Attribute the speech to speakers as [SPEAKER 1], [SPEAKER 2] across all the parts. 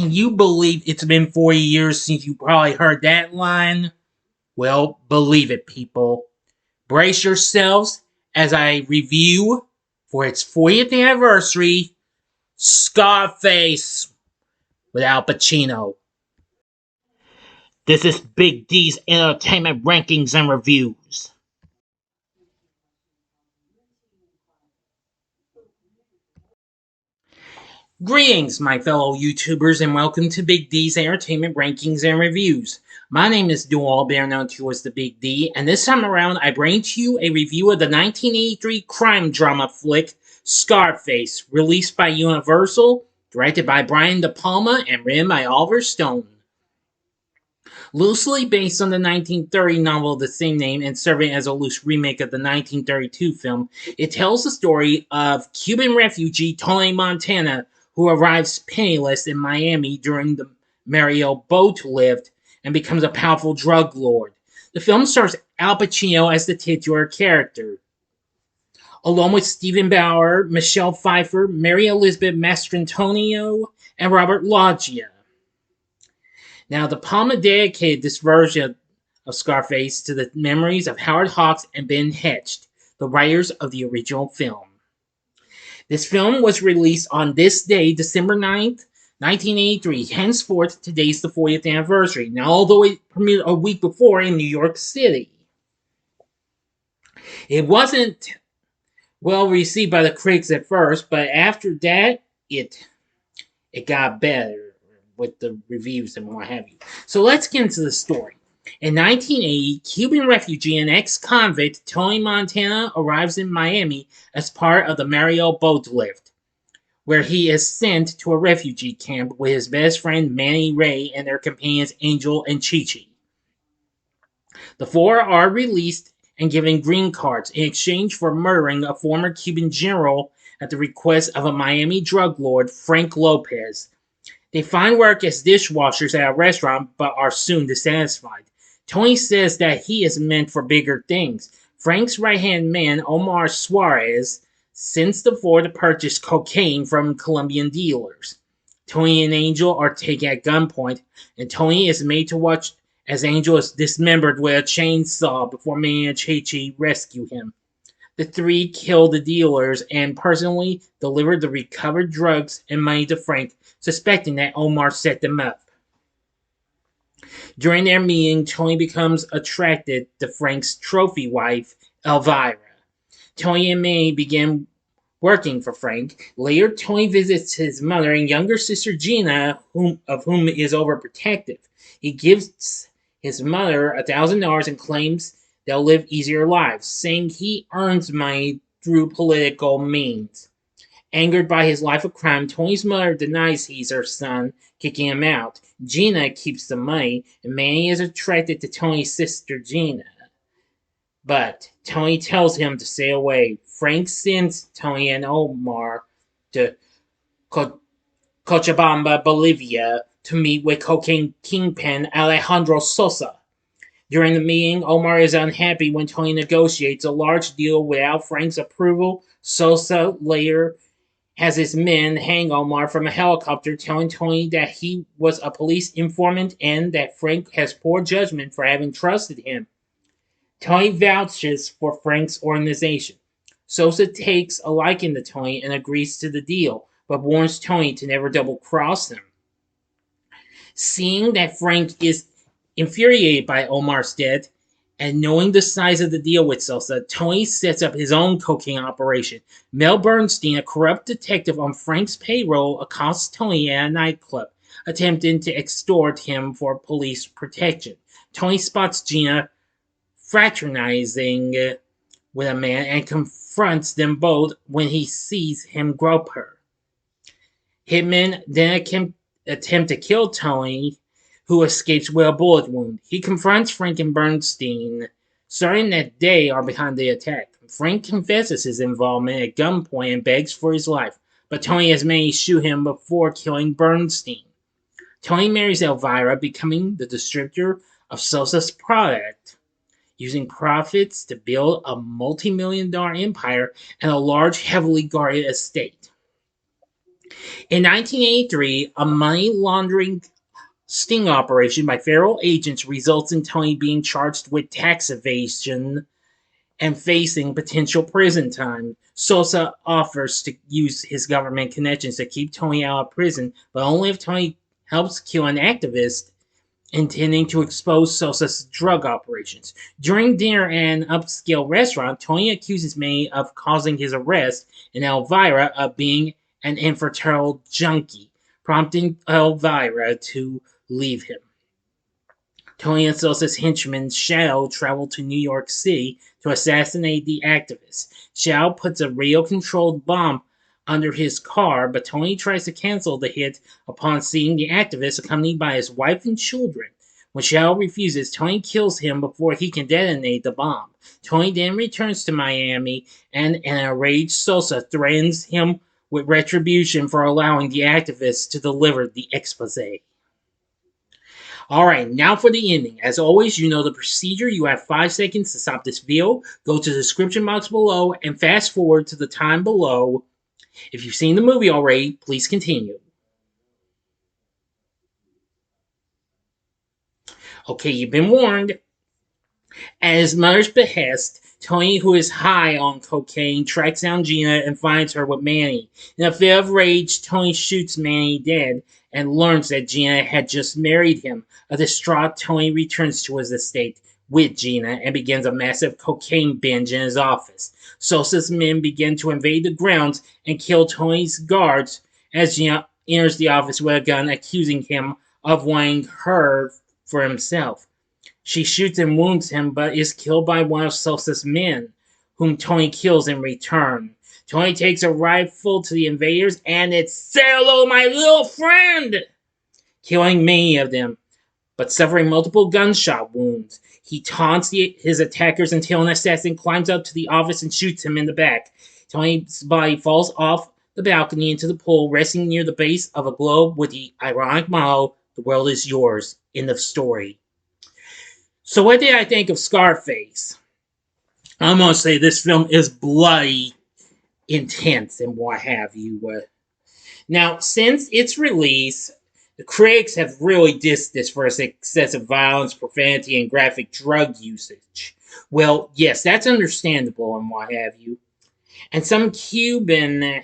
[SPEAKER 1] Can you believe it's been 40 years since you probably heard that line? Well, believe it, people. Brace yourselves as I review, for its 40th anniversary, Scarface with Al Pacino. This is Big D's Entertainment Rankings and Reviews. Greetings, my fellow YouTubers, and welcome to Big D's Entertainment Rankings and Reviews. My name is Dual, better known to you as the Big D, and this time around I bring to you a review of the 1983 crime drama flick Scarface, released by Universal, directed by Brian De Palma, and written by Oliver Stone. Loosely based on the 1930 novel of the same name and serving as a loose remake of the 1932 film, it tells the story of Cuban refugee Tony Montana, who arrives penniless in Miami during the Mario boat lift and becomes a powerful drug lord. The film stars Al Pacino as the titular character, along with Stephen Bauer, Michelle Pfeiffer, Mary Elizabeth Mastrantonio, and Robert Loggia. Now, De Palma dedicated this version of Scarface to the memories of Howard Hawks and Ben Hecht, the writers of the original film. This film was released on this day, December 9th, 1983. Henceforth, today's the 40th anniversary. Now, although it premiered a week before in New York City, it wasn't well received by the critics at first, but after that, it got better with the reviews and what have you. So let's get into the story. In 1980, Cuban refugee and ex-convict Tony Montana arrives in Miami as part of the Mario boat lift, where he is sent to a refugee camp with his best friend Manny Ray and their companions Angel and Chi-Chi. The four are released and given green cards in exchange for murdering a former Cuban general at the request of a Miami drug lord, Frank Lopez. They find work as dishwashers at a restaurant, but are soon dissatisfied. Tony says that he is meant for bigger things. Frank's right-hand man, Omar Suarez, sends the four to purchase cocaine from Colombian dealers. Tony and Angel are taken at gunpoint, and Tony is made to watch as Angel is dismembered with a chainsaw before Manny and Chi-Chi rescue him. The three kill the dealers and personally deliver the recovered drugs and money to Frank, suspecting that Omar set them up. During their meeting, Tony becomes attracted to Frank's trophy wife, Elvira. Tony and May begin working for Frank. Later, Tony visits his mother and younger sister Gina, of whom he is overprotective. He gives his mother $1,000 and claims they'll live easier lives, saying he earns money through political means. Angered by his life of crime, Tony's mother denies he's her son, kicking him out. Gina keeps the money, and Manny is attracted to Tony's sister Gina. But Tony tells him to stay away. Frank sends Tony and Omar to Cochabamba, Bolivia, to meet with cocaine kingpin Alejandro Sosa. During the meeting, Omar is unhappy when Tony negotiates a large deal without Frank's approval. Sosa later has his men hang Omar from a helicopter, telling Tony that he was a police informant and that Frank has poor judgment for having trusted him. Tony vouches for Frank's organization. Sosa takes a liking to Tony and agrees to the deal, but warns Tony to never double-cross him. Seeing that Frank is infuriated by Omar's death, and knowing the size of the deal with Sosa, Tony sets up his own cocaine operation. Mel Bernstein, a corrupt detective on Frank's payroll, accosts Tony at a nightclub, attempting to extort him for police protection. Tony spots Gina fraternizing with a man and confronts them both when he sees him grope her. Hitmen then attempt to kill Tony, who escapes with a bullet wound. He confronts Frank and Bernstein, starting that they are behind the attack. Frank confesses his involvement at gunpoint and begs for his life, but Tony has Manny shoot him before killing Bernstein. Tony marries Elvira, becoming the distributor of Sosa's product, using profits to build a multi-million-dollar empire and a large, heavily guarded estate. In 1983, a money laundering sting operation by federal agents results in Tony being charged with tax evasion and facing potential prison time. Sosa offers to use his government connections to keep Tony out of prison, but only if Tony helps kill an activist intending to expose Sosa's drug operations. During dinner at an upscale restaurant, Tony accuses May of causing his arrest and Elvira of being an infertile junkie, prompting Elvira to leave him. Tony and Sosa's henchman Shao travel to New York City to assassinate the activist. Shao puts a radio-controlled bomb under his car, but Tony tries to cancel the hit upon seeing the activist accompanied by his wife and children. When Shao refuses, Tony kills him before he can detonate the bomb. Tony then returns to Miami, and an enraged Sosa threatens him with retribution for allowing the activist to deliver the expose. Alright, now for the ending. As always, you know the procedure. You have 5 seconds to stop this video. Go to the description box below and fast forward to the time below. If you've seen the movie already, please continue. Okay, you've been warned. At his mother's behest, Tony, who is high on cocaine, tracks down Gina and finds her with Manny. In a fit of rage, Tony shoots Manny dead and learns that Gina had just married him. A distraught Tony returns to his estate with Gina and begins a massive cocaine binge in his office. Sosa's men begin to invade the grounds and kill Tony's guards as Gina enters the office with a gun, accusing him of wanting her for himself. She shoots and wounds him, but is killed by one of Sosa's men, whom Tony kills in return. Tony takes a rifle to the invaders, and it's "Say hello, my little friend!" killing many of them, but suffering multiple gunshot wounds. He taunts his attackers until an assassin climbs up to the office and shoots him in the back. Tony's body falls off the balcony into the pool, resting near the base of a globe with the ironic motto, "The world is yours." End of story. So what did I think of Scarface? I'm going to say this film is bloody, intense, and what have you. Now, since its release, the critics have really dissed this for its excessive violence, profanity, and graphic drug usage. Well, yes, that's understandable and what have you. And some Cuban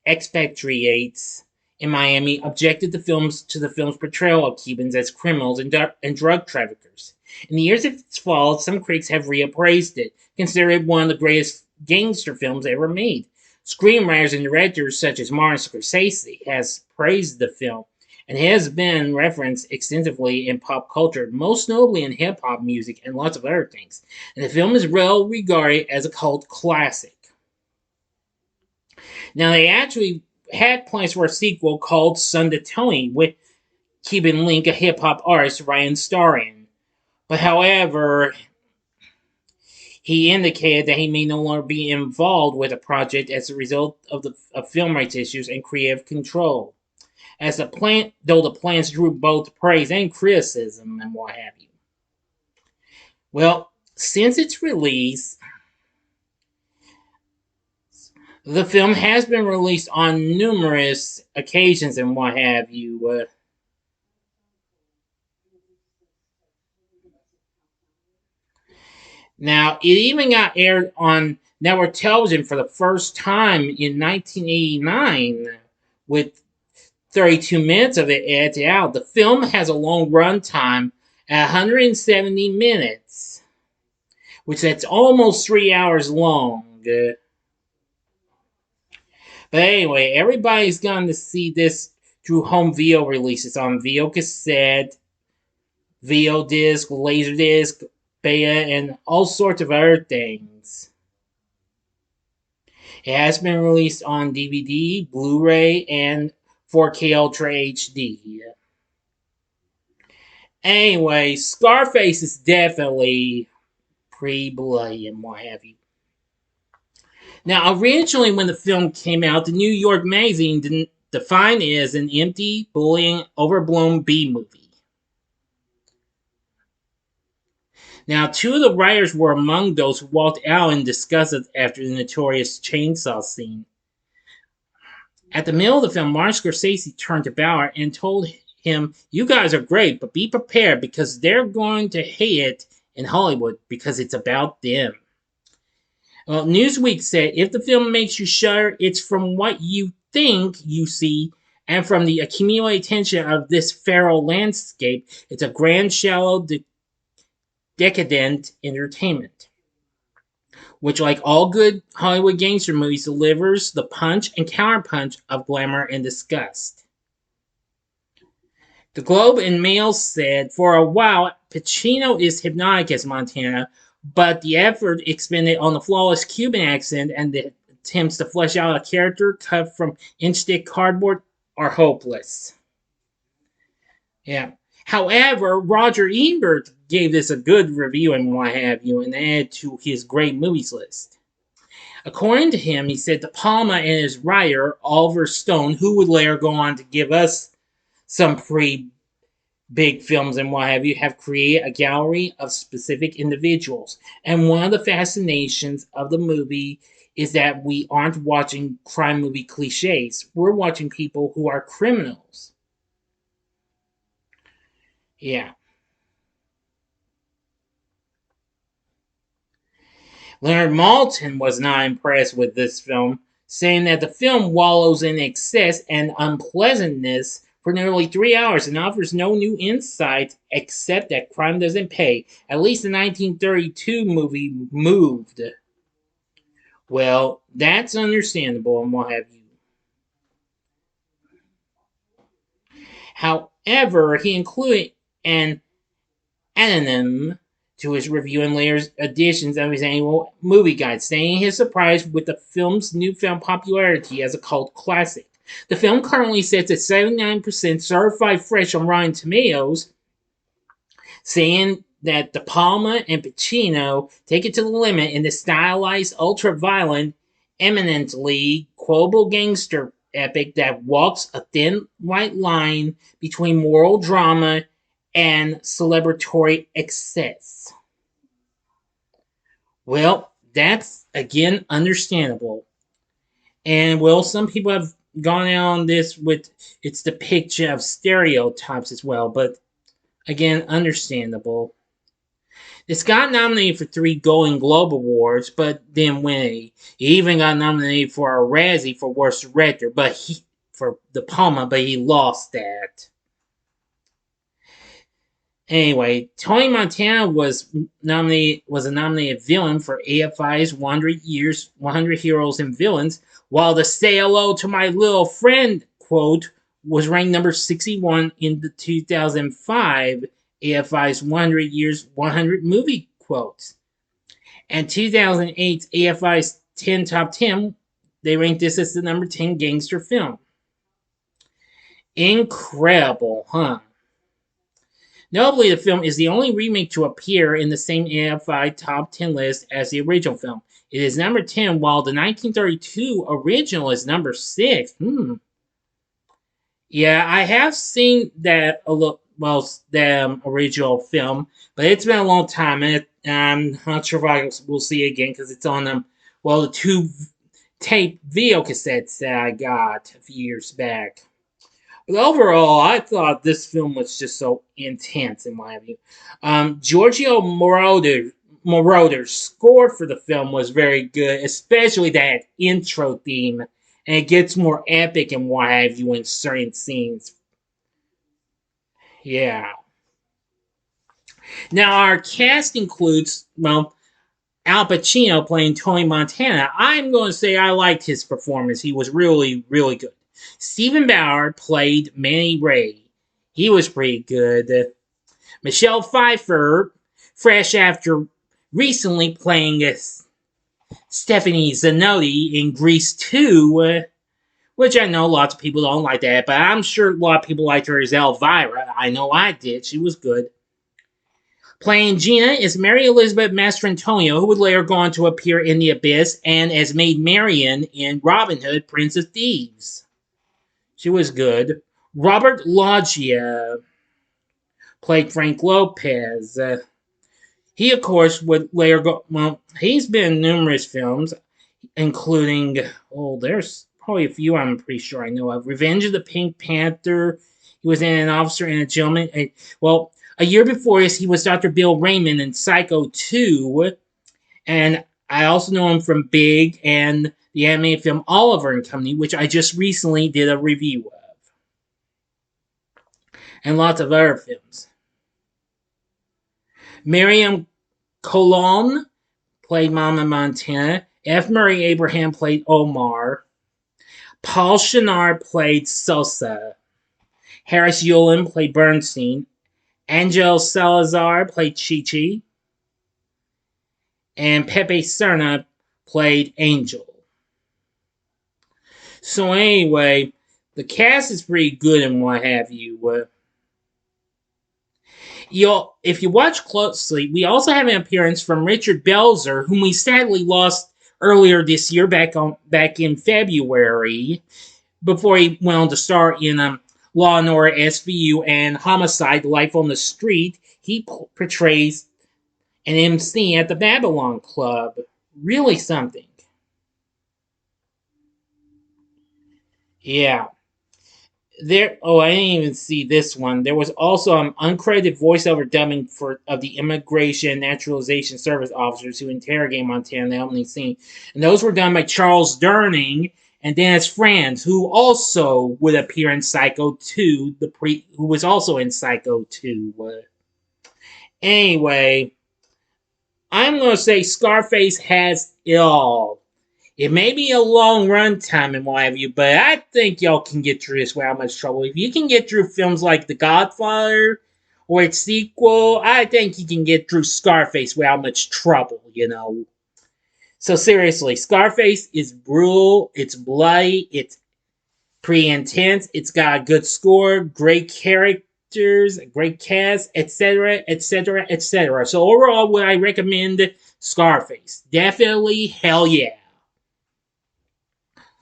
[SPEAKER 1] expatriates in Miami objected to the film's portrayal of Cubans as criminals and drug traffickers. In the years of its fall, some critics have reappraised it, considering it one of the greatest gangster films ever made. Screenwriters and directors such as Martin Scorsese has praised the film, and it has been referenced extensively in pop culture, most notably in hip-hop music and lots of other things. And the film is well regarded as a cult classic. Now, they actually had plans for a sequel called Son to Tony with Cuban Link, a hip-hop artist, Ryan starring. But however, he indicated that he may no longer be involved with the project as a result of film rights issues and creative control. Though the plans drew both praise and criticism and what have you. Well, since its release, the film has been released on numerous occasions and what have you. Now, it even got aired on network television for the first time in 1989, with 32 minutes of it edited out. The film has a long runtime at 170 minutes, which that's almost 3 hours long. But anyway, everybody's going to see this through home video releases on video cassette, video disc, laserdisc, beta, and all sorts of other things. It has been released on DVD, Blu-ray, and 4K Ultra HD. Anyway, Scarface is definitely pretty bloody and what have you. Now, originally when the film came out, the New York Magazine defined it as an empty, bullying, overblown B-movie. Now, two of the writers were among those who walked out in disgust after the notorious chainsaw scene. At the middle of the film, Martin Scorsese turned to Bauer and told him, "You guys are great, but be prepared because they're going to hate it in Hollywood because it's about them." Well, Newsweek said, "If the film makes you shudder, it's from what you think you see and from the accumulated tension of this feral landscape. It's a grand, shallow, decadent entertainment, which, like all good Hollywood gangster movies, delivers the punch and counterpunch of glamour and disgust." The Globe and Mail said, "For a while, Pacino is hypnotic as Montana, but the effort expended on the flawless Cuban accent and the attempts to flesh out a character cut from inch-thick cardboard are hopeless." Yeah. However, Roger Ebert gave this a good review and what have you, and added to his great movies list. According to him, he said De Palma and his writer, Oliver Stone, who would later go on to give us some pretty big films and what have created a gallery of specific individuals. And one of the fascinations of the movie is that we aren't watching crime movie cliches. We're watching people who are criminals. Yeah. Leonard Maltin was not impressed with this film, saying that the film wallows in excess and unpleasantness for nearly 3 hours and offers no new insight except that crime doesn't pay. At least the 1932 movie moved. Well, that's understandable and what have you. However, he included an addendum to his review and later editions of his annual movie guide, saying his surprise with the film's newfound popularity as a cult classic. The film currently sits at 79% certified fresh on Rotten Tomatoes, saying that De Palma and Pacino take it to the limit in the stylized, ultra-violent, eminently quotable gangster epic that walks a thin white line between moral drama and celebratory excess. Well, that's again understandable. And well, some people have gone out on this with its depiction of stereotypes as well, but again, understandable. This got nominated for 3 Golden Globe Awards, but didn't win any. He even got nominated for a Razzie for Worst Director, for De Palma, but he lost that. Anyway, Tony Montana was a nominated villain for AFI's 100 Years, 100 Heroes and Villains, while the "Say Hello to My Little Friend" quote was ranked number 61 in the 2005 AFI's 100 Years, 100 Movie Quotes. And 2008's AFI's 10 Top 10, they ranked this as the number 10 gangster film. Incredible, huh? Notably, the film is the only remake to appear in the same AFI Top 10 list as the original film. It is number 10, while the 1932 original is number 6. Yeah, I have seen that the original film, but it's been a long time, and I'm not sure if I will see it again because it's on the 2 tape video cassettes that I got a few years back. But overall, I thought this film was just so intense in my view. Giorgio Moroder's score for the film was very good, especially that intro theme, and it gets more epic and what have you in certain scenes. Yeah. Now, our cast includes, Al Pacino playing Tony Montana. I'm going to say I liked his performance. He was really, really good. Stephen Bauer played Manny Ray. He was pretty good. Michelle Pfeiffer, fresh after recently playing Stephanie Zanotti in Grease 2, which I know lots of people don't like that, but I'm sure a lot of people liked her as Elvira. I know I did. She was good. Playing Gina is Mary Elizabeth Mastrantonio, who would later go on to appear in The Abyss and as Maid Marian in Robin Hood, Prince of Thieves. She was good. Robert Loggia played Frank Lopez. He, of course, would later go. Well, he's been in numerous films, including, oh, there's probably a few I'm pretty sure I know of. Revenge of the Pink Panther. He was in An Officer and a Gentleman. Well, a year before this, he was Dr. Bill Raymond in Psycho 2. And I also know him from Big and the animated film Oliver and Company, which I just recently did a review of. And lots of other films. Miriam Colon played Mama Montana. F. Murray Abraham played Omar. Paul Chenard played Sosa. Harris Yulin played Bernstein. Angel Salazar played Chi-Chi. And Pepe Serna played Angel. So anyway, the cast is pretty good and what have you. If you watch closely, we also have an appearance from Richard Belzer, whom we sadly lost earlier this year, back in February, before he went on to star in Law and Order SVU and Homicide: Life on the Street. He portrays an MC at the Babylon Club. Really something. Yeah. I didn't even see this one. There was also uncredited voiceover dubbing of the Immigration and Naturalization Service officers who interrogate Montana in the opening scene, and those were done by Charles Durning and Dennis Franz, who also would appear in Psycho 2. Who was also in Psycho 2. Anyway, I'm gonna say Scarface has it all. It may be a long run time and what have you, but I think y'all can get through this without much trouble. If you can get through films like The Godfather or its sequel, I think you can get through Scarface without much trouble. So seriously, Scarface is brutal, it's bloody, it's pretty intense, it's got a good score, great characters, great cast, etc., etc., etc. So overall, would I recommend Scarface? Definitely, hell yeah.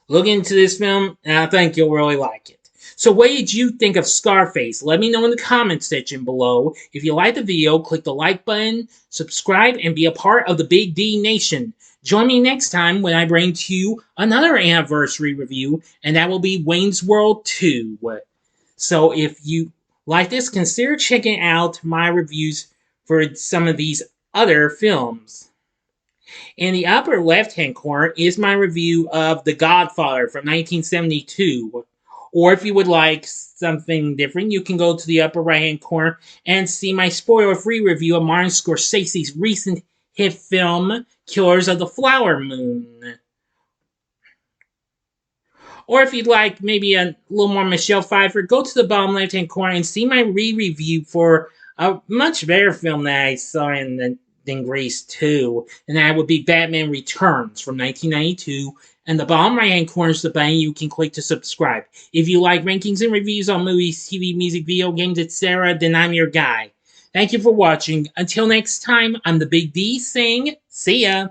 [SPEAKER 1] Look into this film, and I think you'll really like it. So what did you think of Scarface? Let me know in the comments section below. If you liked the video, click the like button, subscribe, and be a part of the Big D Nation. Join me next time when I bring to you another anniversary review, and that will be Wayne's World 2. So if you like this, consider checking out my reviews for some of these other films. In the upper left-hand corner is my review of The Godfather from 1972. Or if you would like something different, you can go to the upper right-hand corner and see my spoiler-free review of Martin Scorsese's recent hit film, Killers of the Flower Moon. Or if you'd like maybe a little more Michelle Pfeiffer, go to the bottom left-hand corner and see my re-review for a much better film that I saw than Grease 2, and that would be Batman Returns from 1992. And the bottom right-hand corner is the button you can click to subscribe. If you like rankings and reviews on movies, TV, music, video games, etc., then I'm your guy. Thank you for watching. Until next time, I'm the Big D saying, see ya!